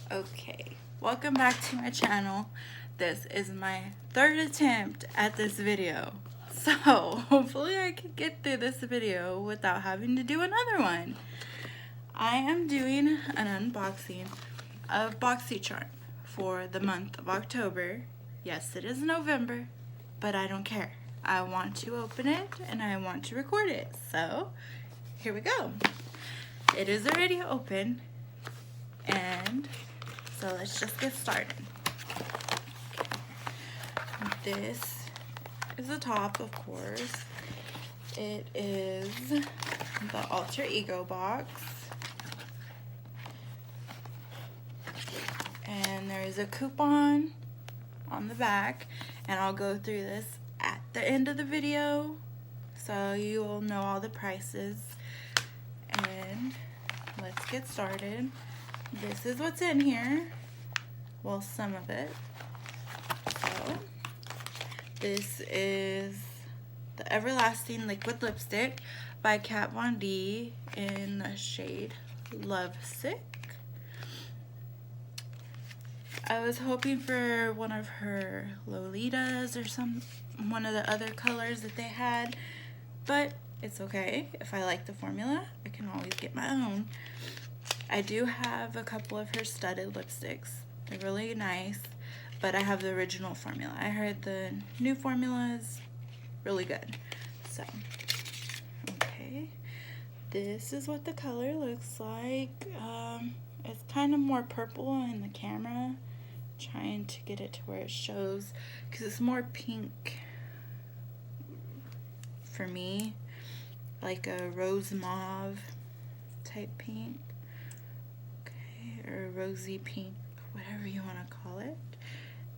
Okay, welcome back to my channel. This is my third attempt at this video. So hopefully I can get through this video without having to do another one. I am doing an unboxing of Boxycharm for the month of October. Yes, it is November, but I don't care. I want to open it and I want to record it. So here we go. It is already open, and so let's just get started. This is the top, of course. It is the Alter Ego box. And there is a coupon on the back, and I'll go through this at the end of the video so you will know all the prices. And let's get started. This is what's in here. Well, some of it. So, this is the Everlasting Liquid Lipstick by Kat Von D in the shade Lovesick. I was hoping for one of her Lolitas or one of the other colors that they had, but it's okay. If I like the formula, I can always get my own. I do have a couple of her studded lipsticks. They're really nice, but I have the original formula. I heard the new formula is really good. So, okay. This is what the color looks like. It's kind of more purple in the camera. Trying to get it to where it shows, because it's more pink for me, like a rose mauve type pink, okay, or rosy pink, whatever you want to call it.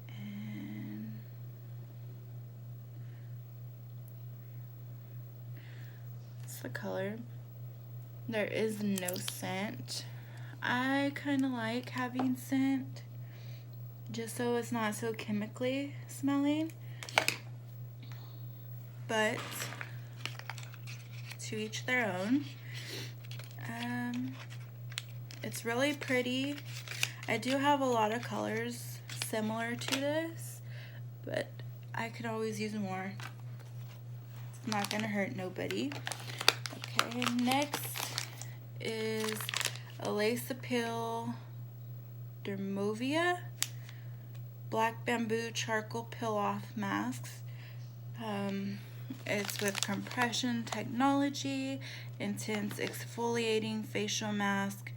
And it's the color. There is no scent. I kind of like having scent, just so it's not so chemically smelling, but to each their own. It's really pretty. I do have a lot of colors similar to this, but I could always use more. It's not gonna hurt nobody. Okay, next is a Lace Appeal Dermovia Black Bamboo Charcoal Peel Off Masks. It's with compression technology, intense exfoliating facial mask,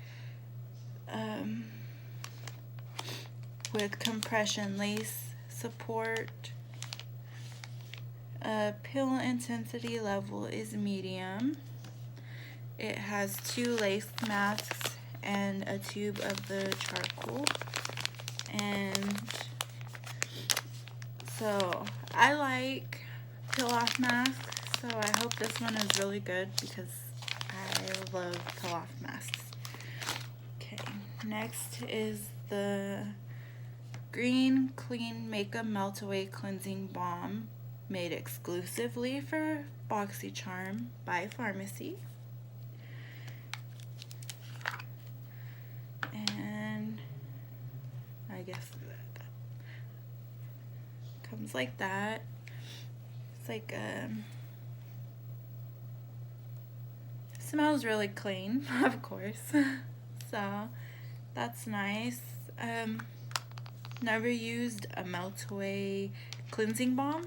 with compression lace support. Peel intensity level is medium. It has 2 lace masks and a tube of the charcoal. And so I like peel off masks, so I hope this one is really good because I love peel off masks. Okay, next is the Green Clean Makeup Melt Away Cleansing Balm, made exclusively for Boxycharm by Pharmacy. And I guess that comes like that. It's like smells really clean, of course. So that's nice. Never used a melt away cleansing balm,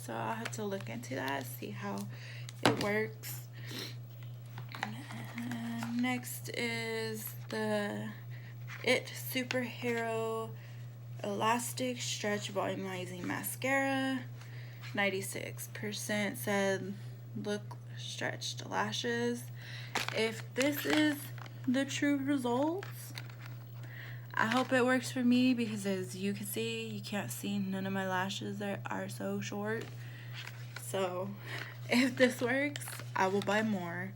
so I'll have to look into that, see how it works. And next is the It Superhero Elastic Stretch Volumizing Mascara. 96% said look stretched lashes. If this is the true results, I hope it works for me, because as you can see, you can't see none of my lashes that are so short. So if this works, I will buy more.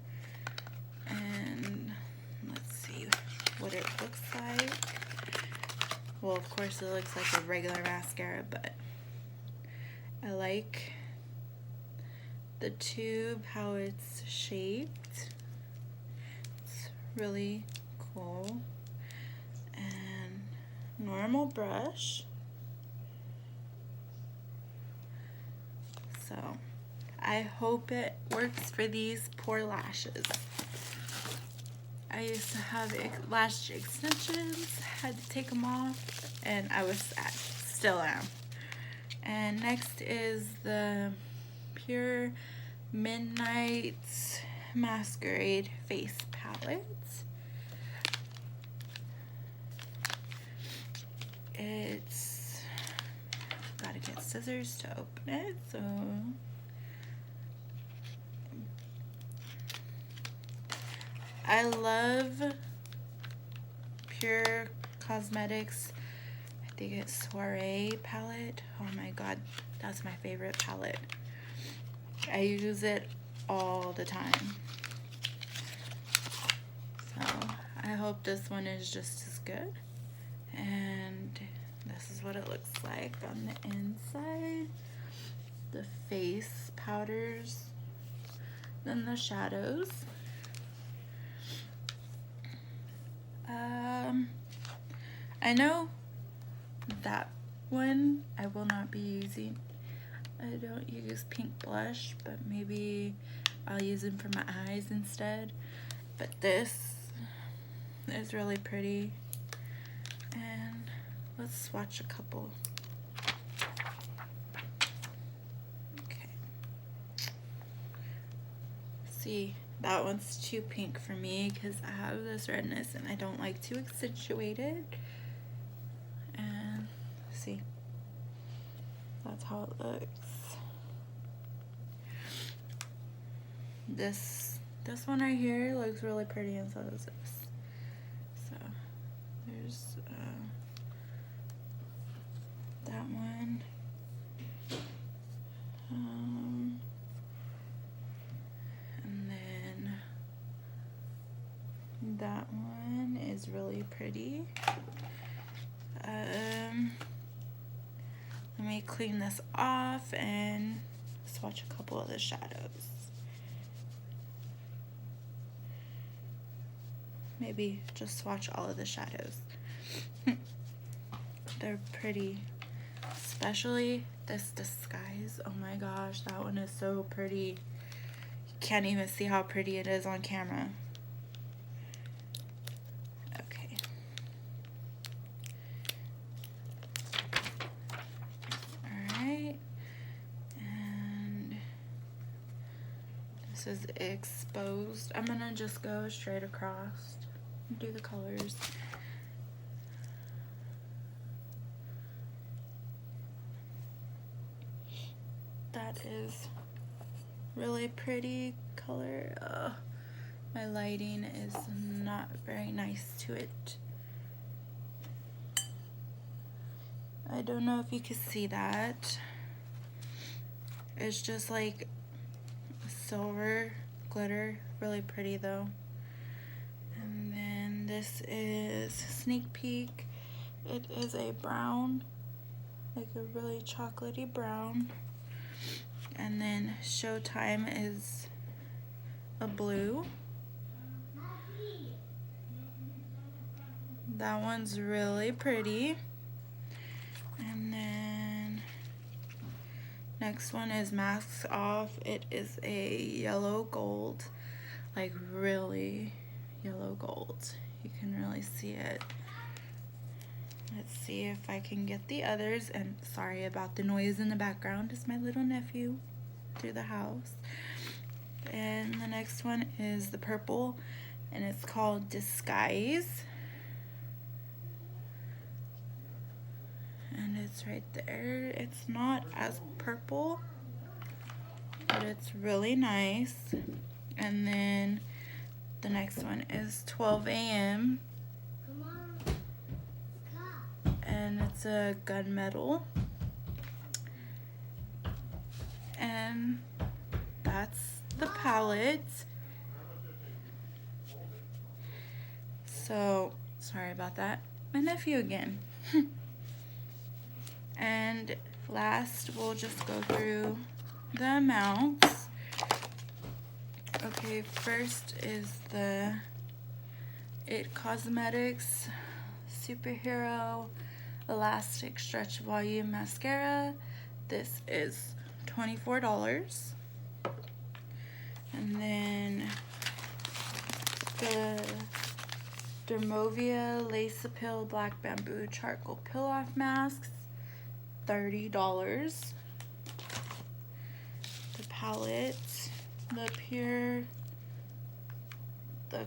And let's see what it looks like. Well, of course it looks like a regular mascara, but I like the tube, how it's shaped. It's really cool. And normal brush. So I hope it works for these poor lashes. I used to have lash extensions, had to take them off, and I was sad, still am. And next is the Pure Midnight Masquerade Face Palette. It's, gotta get scissors to open it, so. I love Pure Cosmetics, I think it's Soiree palette. Oh my god, that's my favorite palette. I use it all the time. So I hope this one is just as good. And this is what it looks like on the inside. The face powders, then the shadows. I know that one I will not be using. I don't use pink blush, but maybe I'll use them for my eyes instead. But this is really pretty. And let's swatch a couple. Okay. See, that one's too pink for me because I have this redness and I don't like to accentuate it. And see, that's how it looks. This one right here looks really pretty, and so does this. So there's that one. And then that one is really pretty. Let me clean this off and swatch a couple of the shadows. Maybe just swatch all of the shadows. They're pretty. Especially this Disguise. Oh my gosh, that one is so pretty. You can't even see how pretty it is on camera. Okay. Alright. And this is Exposed. I'm gonna just go straight across and do the colors. That is really pretty color. My lighting is not very nice to it. I don't know if you can see that. It's just like silver glitter, really pretty though. And then this is Sneak Peek. It is a brown, like a really chocolatey brown. And then Showtime is a blue. That one's really pretty. And then next one is Masks Off. It is a yellow gold, like really yellow gold. You can really see it. Let's see if I can get the others. And sorry about the noise in the background. It's my little nephew through the house. And the next one is the purple, and it's called Disguise. And it's right there. It's not as purple, but it's really nice. And then the next one is 12 a.m. and it's a gunmetal. And that's the palette. So sorry about that. My nephew again. And last, we'll just go through the amounts. Okay, first is the It Cosmetics Superhero Elastic Stretch Volume Mascara. This is $24. And then the Dermovia Lace Appeal Black Bamboo Charcoal Peel Off Masks, $30. The palette, the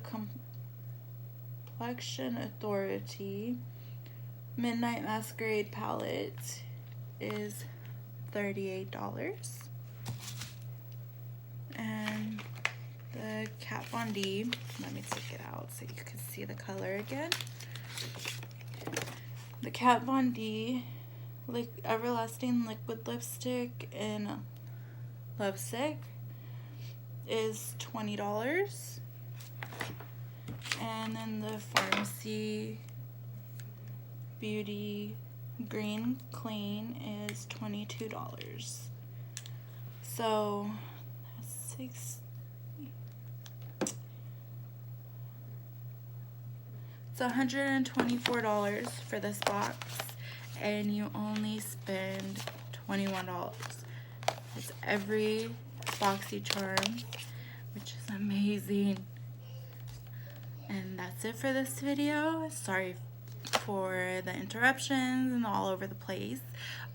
Complexion Authority Midnight Masquerade palette is $38. And the Kat Von D, let me take it out so you can see the color again. The Kat Von D Everlasting Liquid Lipstick in Lovesick is $20. And then the Pharmacy Beauty Green Clean is $22. So that's it's $124 for this box, and you only spend $21. It's every Boxycharm, which is amazing. And that's it for this video. Sorry for the interruptions and all over the place,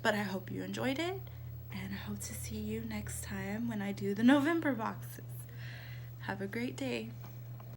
but I hope you enjoyed it, and I hope to see you next time when I do the November boxes. Have a great day.